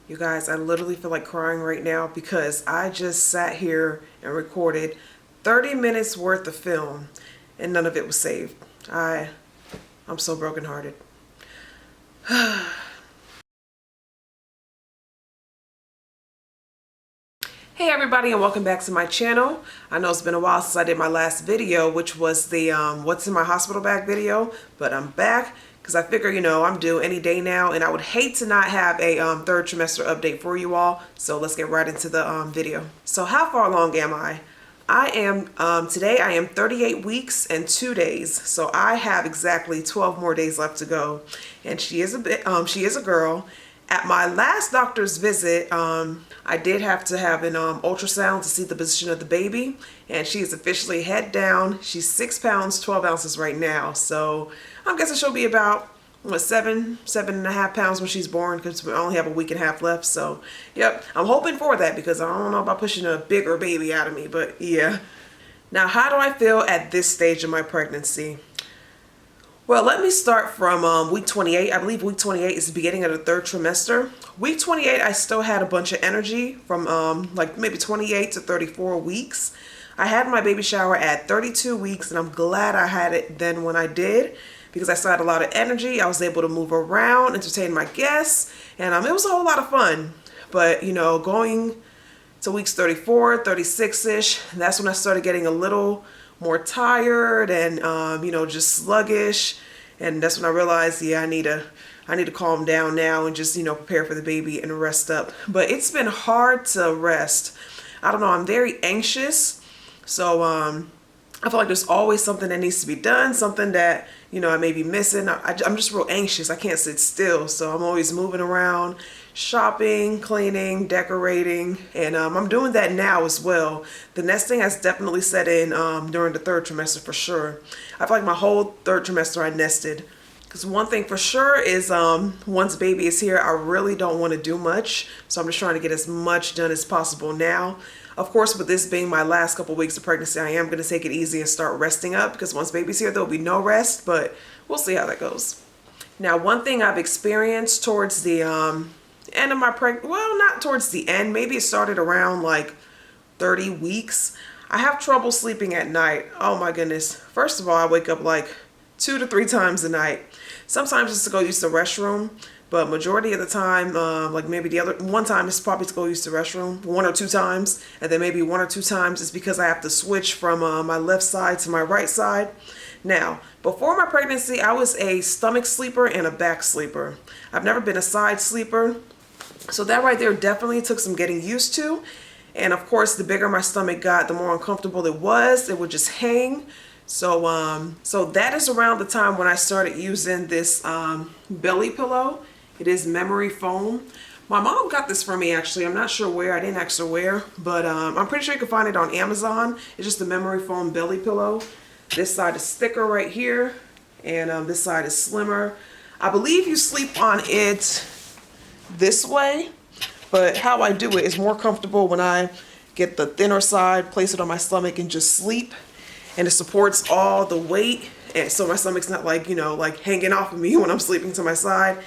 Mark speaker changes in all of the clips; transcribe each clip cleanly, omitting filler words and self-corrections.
Speaker 1: You guys, I literally feel like crying right now because I just sat here and recorded 30 minutes worth of film and none of it was saved. I'm so brokenhearted. Hey everybody, and welcome back to my channel. I know it's been a while since I did my last video, which was the what's in my hospital bag video, but I'm back because I figure, I'm due any day now, and I would hate to not have a third trimester update for you all. So let's get right into the video. So how far along am I? Today I am 38 weeks and 2 days. So I have exactly 12 more days left to go. And she is a girl. At my last doctor's visit, I did have to have an ultrasound to see the position of the baby, and she is officially head down. She's 6 pounds, 12 ounces right now. So I'm guessing she'll be about, seven and a half pounds when she's born, because we only have a week and a half left. So, yep, I'm hoping for that because I don't know about pushing a bigger baby out of me, but yeah. Now, how do I feel at this stage of my pregnancy? Well, let me start from week 28. I believe week 28 is the beginning of the third trimester. Week 28, I still had a bunch of energy from like maybe 28 to 34 weeks. I had my baby shower at 32 weeks, and I'm glad I had it then when I did, because I still had a lot of energy. I was able to move around, entertain my guests, and it was a whole lot of fun. But, going to weeks 34, 36-ish, that's when I started getting a little more tired and just sluggish, and that's when I realized, yeah, I need to calm down now and just prepare for the baby and rest up. But it's been hard to rest. I don't know, I'm very anxious, so I feel like there's always something that needs to be done, something that I may be missing. I'm just real anxious. I can't sit still, so I'm always moving around, shopping, cleaning, decorating, and I'm doing that now as well. The nesting has definitely set in during the third trimester for sure. I feel like my whole third trimester I nested. Because one thing for sure is once baby is here, I really don't want to do much. So I'm just trying to get as much done as possible now. Of course, with this being my last couple weeks of pregnancy, I am going to take it easy and start resting up, because once baby's here, there'll be no rest, but we'll see how that goes. Now, one thing I've experienced towards the end of my pregnancy, well, not towards the end, maybe it started around like 30 weeks. I have trouble sleeping at night. Oh my goodness. First of all, I wake up like 2 to 3 times a night. Sometimes it's to go use the restroom, but majority of the time, like maybe the other one time is probably to go use the restroom, 1 or 2 times, and then maybe 1 or 2 times is because I have to switch from my left side to my right side. Now, before my pregnancy, I was a stomach sleeper and a back sleeper. I've never been a side sleeper, so that right there definitely took some getting used to. And of course, the bigger my stomach got, the more uncomfortable it was. It would just hang. So that is around the time when I started using this belly pillow. It is memory foam. My mom got this for me, actually. I'm not sure where. I didn't ask her where, but I'm pretty sure you can find it on Amazon. It's just a memory foam belly pillow. This side is thicker right here, and this side is slimmer. I believe you sleep on it this way, but how I do it is more comfortable when I get the thinner side, place it on my stomach, and just sleep. And it supports all the weight, and so my stomach's not like, like hanging off of me when I'm sleeping to my side.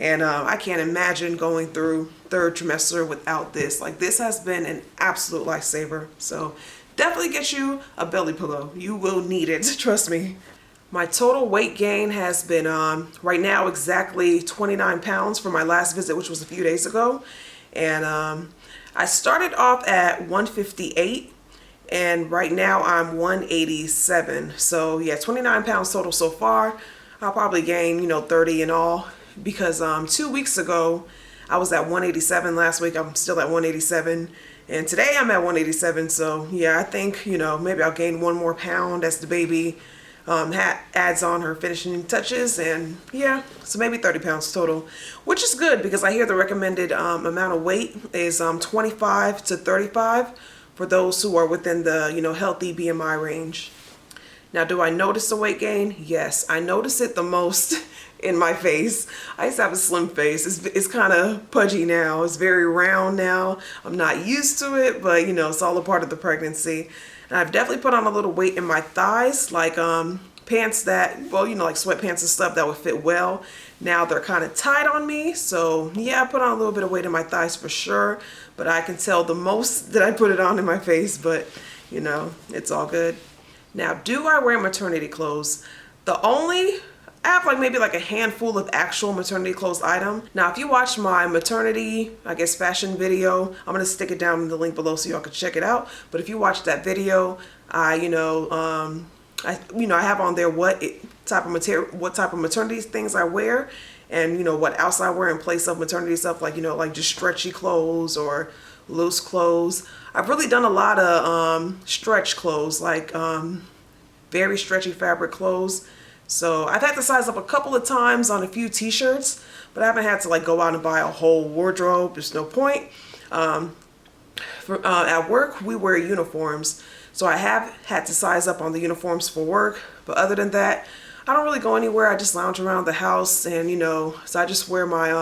Speaker 1: And I can't imagine going through third trimester without this. Like, this has been an absolute lifesaver. So definitely get you a belly pillow. You will need it, trust me. My total weight gain has been right now exactly 29 pounds from my last visit, which was a few days ago. And I started off at 158. And right now I'm 187. So yeah, 29 pounds total so far. I'll probably gain, 30 in all, because 2 weeks ago I was at 187. Last week I'm still at 187. And today I'm at 187. So yeah, I think, maybe I'll gain 1 more pound as the baby adds on her finishing touches. And yeah, so maybe 30 pounds total, which is good, because I hear the recommended amount of weight is 25 to 35. For those who are within the, healthy BMI range. Now, do I notice the weight gain? Yes, I notice it the most in my face. I used to have a slim face. It's kind of pudgy now. It's very round now. I'm not used to it, but it's all a part of the pregnancy. And I've definitely put on a little weight in my thighs, like pants that, well, you know, like sweatpants and stuff that would fit well. Now they're kind of tight on me, so yeah, I put on a little bit of weight in my thighs for sure, but I can tell the most that I put it on in my face, but you know, it's all good. Now, do I wear maternity clothes? I have like maybe like a handful of actual maternity clothes item. Now, if you watch my maternity, I guess, fashion video, I'm gonna stick it down in the link below so y'all can check it out. But if you watch that video, I have on there what type of maternity things I wear, and you know what else I wear in place of maternity stuff, like, you know, like just stretchy clothes or loose clothes. I've really done a lot of stretch clothes, like very stretchy fabric clothes. So I've had to size up a couple of times on a few t-shirts, but I haven't had to like go out and buy a whole wardrobe. There's no point. At work, we wear uniforms, so I have had to size up on the uniforms for work. But other than that, I don't really go anywhere. I just lounge around the house, and you know, so I just wear my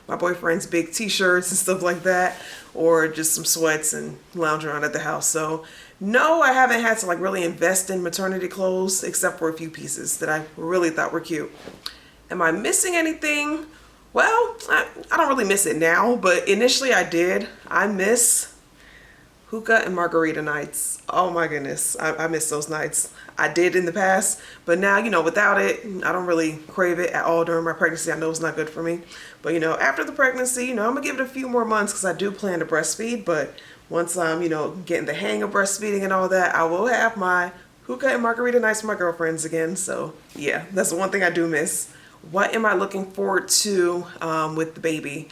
Speaker 1: my boyfriend's big t-shirts and stuff like that, or just some sweats and lounge around at the house. So no, I haven't had to like really invest in maternity clothes except for a few pieces that I really thought were cute. Am I missing anything? Well, I don't really miss it now, but initially I did. I miss hookah and margarita nights. Oh my goodness, I miss those nights. I did in the past, but now, you know, without it, I don't really crave it at all during my pregnancy. I know it's not good for me, but you know, after the pregnancy, you know, I'm gonna give it a few more months because I do plan to breastfeed. But once I'm, you know, getting the hang of breastfeeding and all that, I will have my hookah and margarita nights with my girlfriends again. So yeah, that's the one thing I do miss. What am I looking forward to with the baby?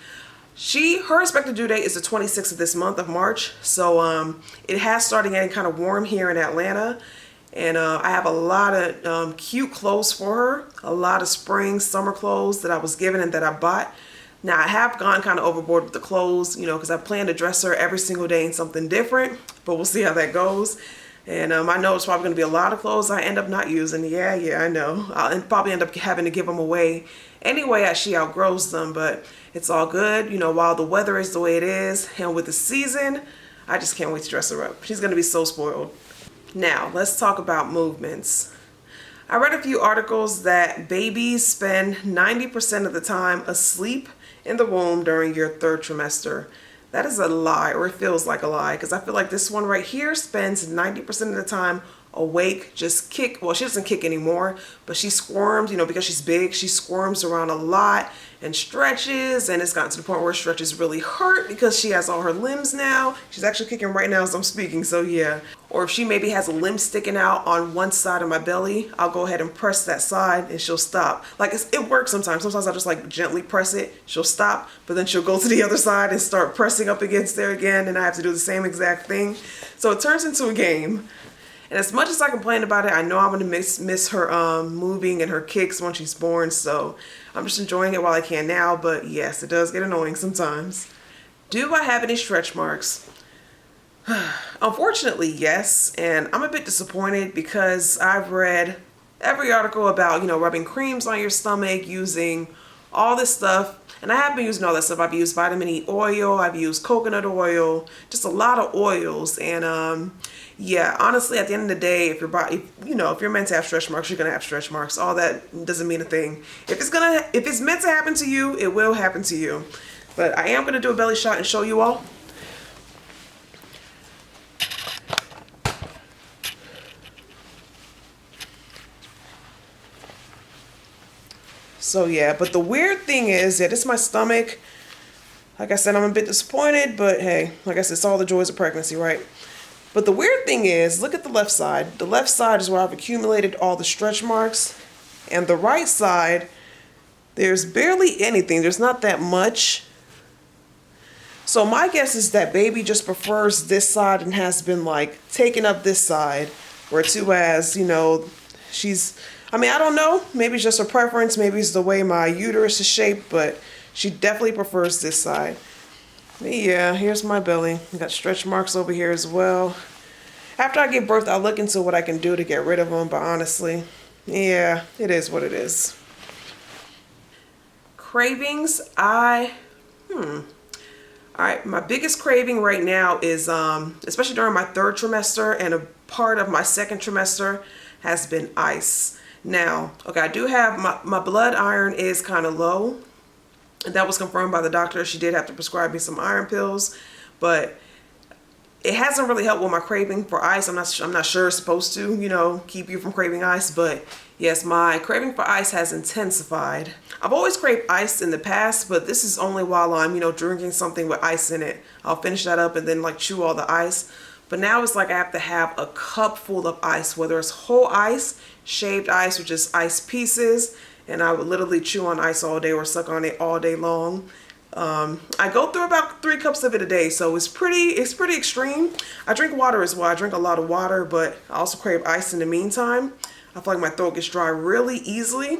Speaker 1: Her expected due date is the 26th of this month of March. So it has started getting kind of warm here in Atlanta. And I have a lot of cute clothes for her. A lot of spring, summer clothes that I was given and that I bought. Now, I have gone kind of overboard with the clothes, you know, because I plan to dress her every single day in something different. But we'll see how that goes. And I know it's probably going to be a lot of clothes I end up not using. Yeah, I know. I'll probably end up having to give them away anyway as she outgrows them. But it's all good, you know, while the weather is the way it is. And with the season, I just can't wait to dress her up. She's going to be so spoiled. Now, let's talk about movements. I read a few articles that babies spend 90% of the time asleep in the womb during your third trimester. That is a lie, or it feels like a lie, because I feel like this one right here spends 90% of the time awake, just kick. Well, she doesn't kick anymore, but she squirms, you know, because she's big, she squirms around a lot and stretches, and it's gotten to the point where stretches really hurt because she has all her limbs now. She's actually kicking right now as I'm speaking, so yeah. Or if she maybe has a limb sticking out on one side of my belly, I'll go ahead and press that side and she'll stop. Like it works sometimes. Sometimes I'll just like gently press it, she'll stop, but then she'll go to the other side and start pressing up against there again, and I have to do the same exact thing. So it turns into a game. And as much as I complain about it, I know I'm going to miss her moving and her kicks when she's born. So I'm just enjoying it while I can now. But yes, it does get annoying sometimes. Do I have any stretch marks? Unfortunately, yes. And I'm a bit disappointed because I've read every article about, you know, rubbing creams on your stomach, using all this stuff. And I have been using all that stuff. I've used vitamin E oil. I've used coconut oil, just a lot of oils. And yeah, honestly, at the end of the day, if you're meant to have stretch marks, you're gonna have stretch marks. All that doesn't mean a thing. If it's meant to happen to you, it will happen to you. But I am gonna do a belly shot and show you all. So yeah, but the weird thing is that it's my stomach. Like I said, I'm a bit disappointed, but hey, like I said, it's all the joys of pregnancy, right? But the weird thing is, look at the left side. The left side is where I've accumulated all the stretch marks. And the right side, there's barely anything. There's not that much. So my guess is that baby just prefers this side and has been like taking up this side. Whereas, you know, I don't know. Maybe it's just her preference. Maybe it's the way my uterus is shaped, but she definitely prefers this side. Yeah, here's my belly. I got stretch marks over here as well. After I give birth, I'll look into what I can do to get rid of them, but honestly, yeah, it is what it is. Cravings, all right, my biggest craving right now is, especially during my third trimester and a part of my second trimester, has been ice. Now, okay, I do have my blood iron is kind of low. That was confirmed by the doctor. She did have to prescribe me some iron pills, but it hasn't really helped with my craving for ice. I'm not sure it's supposed to, you know, keep you from craving ice, but yes, my craving for ice has intensified. I've always craved ice in the past, but this is only while I'm, you know, drinking something with ice in it. I'll finish that up and then like chew all the ice. But now it's like I have to have a cup full of ice, whether it's whole ice, shaved ice, or just ice pieces. And I would literally chew on ice all day or suck on it all day long. I go through about 3 cups of it a day, so it's pretty extreme. I drink water as well. I drink a lot of water, but I also crave ice in the meantime. I feel like my throat gets dry really easily,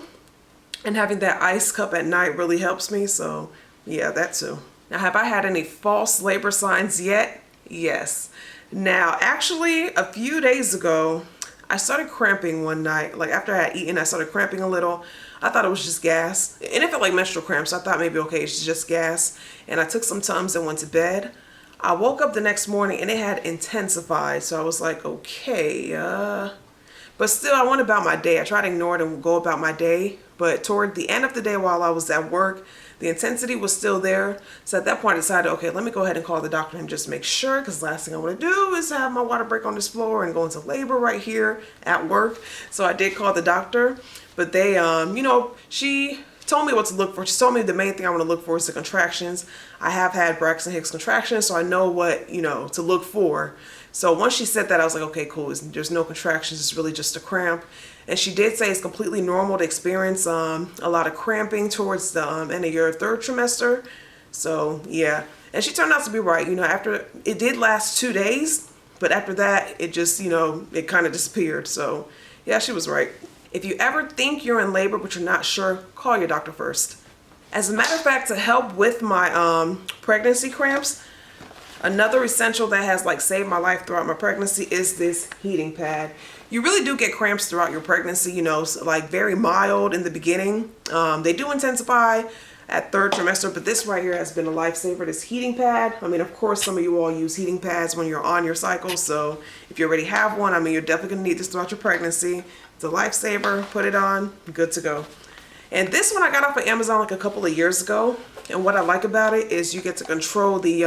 Speaker 1: and having that ice cup at night really helps me. So yeah, that too. Now, have I had any false labor signs yet? Yes. Now, actually, a few days ago, I started cramping one night. Like after I had eaten, I started cramping a little. I thought it was just gas. And it felt like menstrual cramps. So I thought maybe, okay, it's just gas. And I took some Tums and went to bed. I woke up the next morning and it had intensified. So I was like, okay, but still I went about my day. I tried to ignore it and go about my day. But toward the end of the day while I was at work, the intensity was still there. So at that point I decided, okay, let me go ahead and call the doctor and just make sure, because the last thing I want to do is have my water break on this floor and go into labor right here at work. So I did call the doctor, but they, you know, she told me what to look for. She told me the main thing I want to look for is the contractions. I have had Braxton Hicks contractions, so I know what, you know, to look for. So once she said that, I was like, okay, cool. There's no contractions. It's really just a cramp. And she did say it's completely normal to experience a lot of cramping towards the end of your 3rd trimester. So yeah, and she turned out to be right. You know, after it did last 2 days, but after that, it just, you know, it kind of disappeared. So yeah, she was right. If you ever think you're in labor but you're not sure, call your doctor first. As a matter of fact, to help with my pregnancy cramps, another essential that has like saved my life throughout my pregnancy is this heating pad. You really do get cramps throughout your pregnancy, you know, so like very mild in the beginning. They do intensify at 3rd trimester, but this right here has been a lifesaver, this heating pad. I mean, of course, some of you all use heating pads when you're on your cycle, so if you already have one, I mean, you're definitely gonna need this throughout your pregnancy. It's a lifesaver, put it on, good to go. And this one I got off of Amazon like a couple of years ago, and what I like about it is you get to control the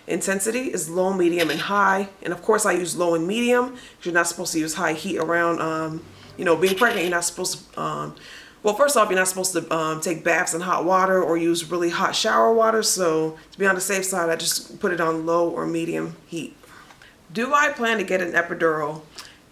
Speaker 1: intensity. Is low, medium, and high. And of course I use low and medium, because you're not supposed to use high heat around, you know, being pregnant. You're not supposed to, well, first off, you're not supposed to take baths in hot water or use really hot shower water. So to be on the safe side, I just put it on low or medium heat. Do I plan to get an epidural?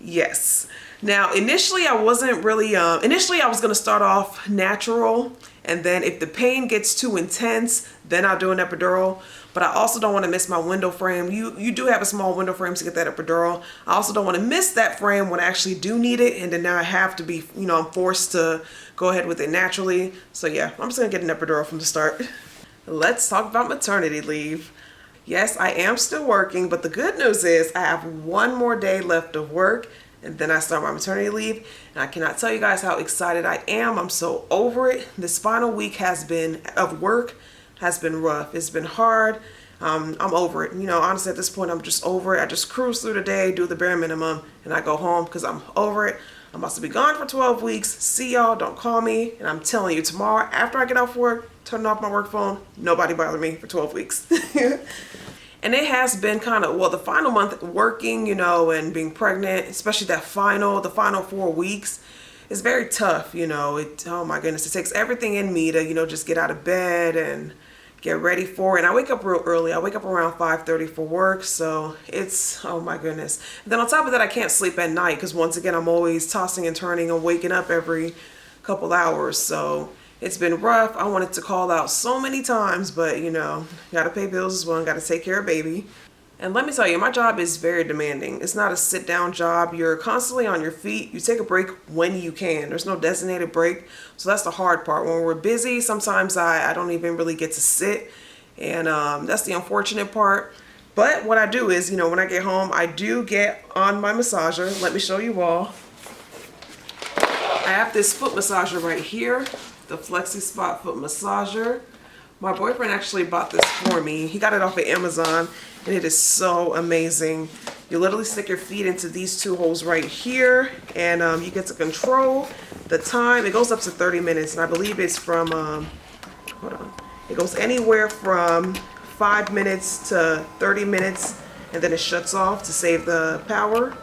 Speaker 1: Yes. Now, initially I wasn't really, initially I was going to start off natural, and then if the pain gets too intense, then I'll do an epidural. But I also don't want to miss my window frame. You do have a small window frame to get that epidural. I also don't want to miss that frame when I actually do need it, and then now I have to be, you know, I'm forced to go ahead with it naturally. So yeah, I'm just going to get an epidural from the start. Let's talk about maternity leave. Yes, I am still working, but the good news is I have 1 more day left of work, and then I start my maternity leave. And I cannot tell you guys how excited I am. I'm so over it. This final week of work has been rough. It's been hard. I'm over it. You know, honestly, at this point, I'm just over it. I just cruise through the day, do the bare minimum, and I go home because I'm over it. I'm about to be gone for 12 weeks. See y'all. Don't call me. And I'm telling you, tomorrow, after I get off work, turn off my work phone, nobody bother me for 12 weeks. And it has been kind of, well, the final month working, you know, and being pregnant, especially the final 4 weeks, is very tough, you know. Oh my goodness, it takes everything in me to, you know, just get out of bed and get ready for it. And I wake up real early. I wake up around 5:30 for work, so it's, oh my goodness. And then on top of that, I can't sleep at night because once again, I'm always tossing and turning and waking up every couple hours, so it's been rough. I wanted to call out so many times, but you know, gotta pay bills as well and gotta take care of baby. And let me tell you, my job is very demanding. It's not a sit down job. You're constantly on your feet. You take a break when you can. There's no designated break. So that's the hard part. When we're busy, sometimes I don't even really get to sit. And that's the unfortunate part. But what I do is, you know, when I get home, I do get on my massager. Let me show you all. I have this foot massager right here. The Flexi Spot foot massager. My boyfriend actually bought this for me. He got it off of Amazon, and it is so amazing. You literally stick your feet into these two holes right here, and you get to control the time. It goes up to 30 minutes, and I believe it's from, hold on. It goes anywhere from 5 minutes to 30 minutes, and then it shuts off to save the power.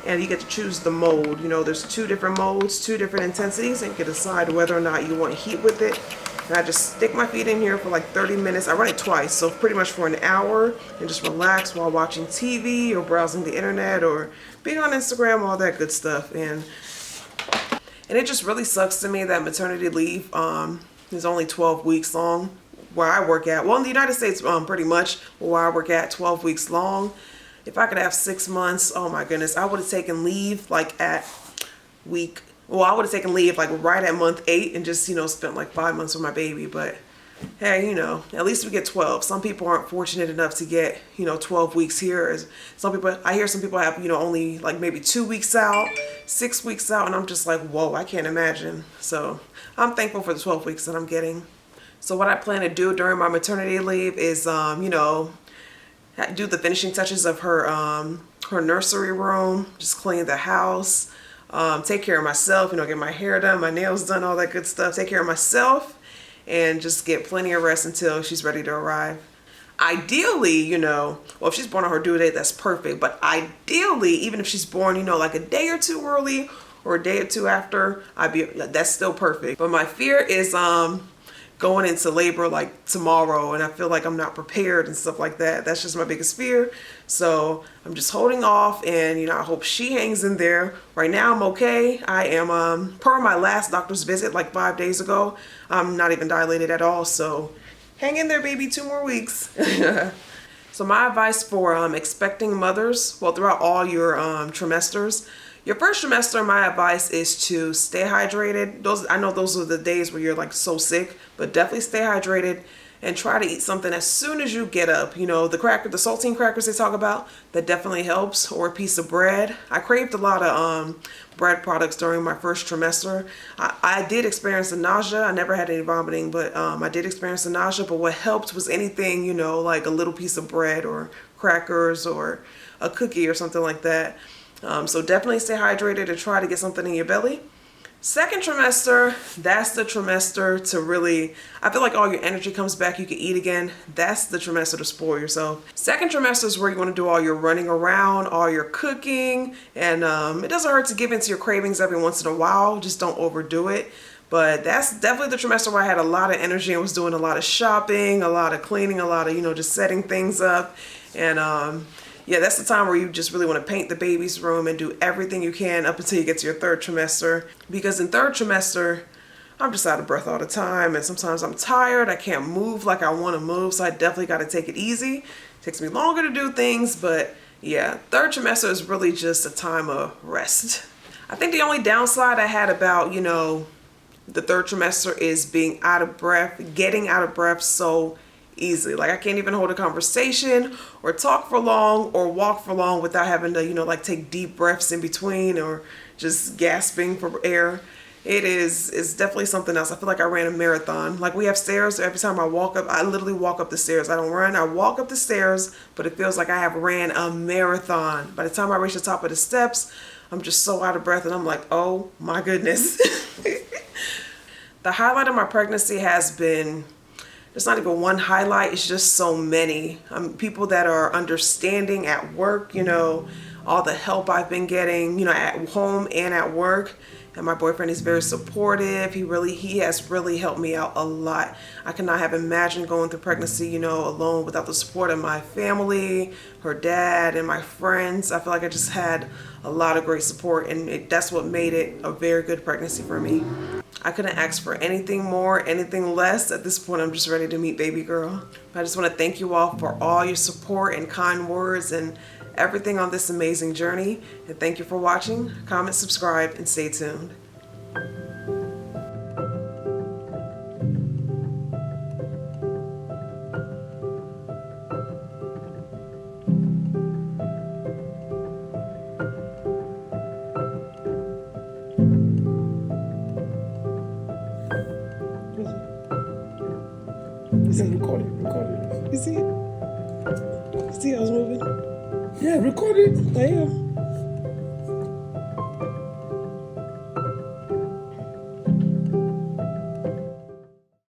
Speaker 1: And you get to choose the mode. You know, there's 2 different modes, 2 different intensities, and you can decide whether or not you want heat with it. And I just stick my feet in here for like 30 minutes. I run it twice, so pretty much for an hour, and just relax while watching TV or browsing the internet or being on Instagram, all that good stuff. And it just really sucks to me that maternity leave is only 12 weeks long where I work at. Well, in the United States, pretty much where I work at, 12 weeks long. If I could have 6 months, oh my goodness, I would have taken leave like at week, well, I would have taken leave like right at month 8 and just, you know, spent like 5 months with my baby. But hey, you know, at least we get 12. Some people aren't fortunate enough to get, you know, 12 weeks here. Some people, I hear some people have, you know, only like maybe 2 weeks out, 6 weeks out, and I'm just like, whoa, I can't imagine. So I'm thankful for the 12 weeks that I'm getting. So what I plan to do during my maternity leave is, you know, do the finishing touches of her her nursery room, just clean the house, take care of myself, you know, get my hair done, my nails done, all that good stuff, take care of myself, and just get plenty of rest until she's ready to arrive. Ideally, you know, well, if she's born on her due date, that's perfect, but ideally, even if she's born, you know, like a day or 2 early or a day or 2 after, that's still perfect. But my fear is going into labor like tomorrow, and I feel like I'm not prepared and stuff like that. That's just my biggest fear. So I'm just holding off, and you know, I hope she hangs in there. Right now I'm okay. I am per my last doctor's visit like 5 days ago, I'm not even dilated at all. So hang in there, baby, 2 more weeks. So my advice for expecting mothers, well, throughout all your trimesters, your first trimester, my advice is to stay hydrated. I know those are the days where you're like so sick, but definitely stay hydrated and try to eat something as soon as you get up. You know, the saltine crackers they talk about, that definitely helps, or a piece of bread. I craved a lot of bread products during my first trimester. I did experience the nausea. I never had any vomiting, but I did experience the nausea. But what helped was anything, you know, like a little piece of bread or crackers or a cookie or something like that. So definitely stay hydrated and try to get something in your belly. Second trimester, that's the trimester to really, I feel like all your energy comes back, you can eat again. That's the trimester to spoil yourself. Second trimester is where you want to do all your running around, all your cooking, and it doesn't hurt to give into your cravings every once in a while, just don't overdo it. But that's definitely the trimester where I had a lot of energy and was doing a lot of shopping, a lot of cleaning, a lot of, you know, just setting things up. And yeah, that's the time where you just really want to paint the baby's room and do everything you can up until you get to your third trimester. Because in third trimester, I'm just out of breath all the time, and sometimes I'm tired. I can't move like I want to move, so I definitely got to take it easy. It takes me longer to do things, but yeah, third trimester is really just a time of rest. I think the only downside I had about, you know, the third trimester is being out of breath, getting out of breath so easily. Like I can't even hold a conversation or talk for long or walk for long without having to, you know, like take deep breaths in between or just gasping for air. It's definitely something else. I feel like I ran a marathon. Like we have stairs. Every time I walk up, I literally walk up the stairs. I don't run. I walk up the stairs, but it feels like I have ran a marathon. By the time I reach the top of the steps, I'm just so out of breath, and I'm like, oh my goodness. The highlight of my pregnancy has been, it's not even one highlight, it's just so many. People that are understanding at work, you know, all the help I've been getting, you know, at home and at work. And my boyfriend is very supportive. He has really helped me out a lot. I could not have imagined going through pregnancy, you know, alone without the support of my family, her dad, and my friends. I feel like I just had a lot of great support, and that's what made it a very good pregnancy for me. I couldn't ask for anything more, anything less. At this point, I'm just ready to meet baby girl. I just want to thank you all for all your support and kind words and everything on this amazing journey. And thank you for watching. Comment, subscribe, and stay tuned. You see, record it. You see it? You see how it's moving?
Speaker 2: Yeah, recording. I am.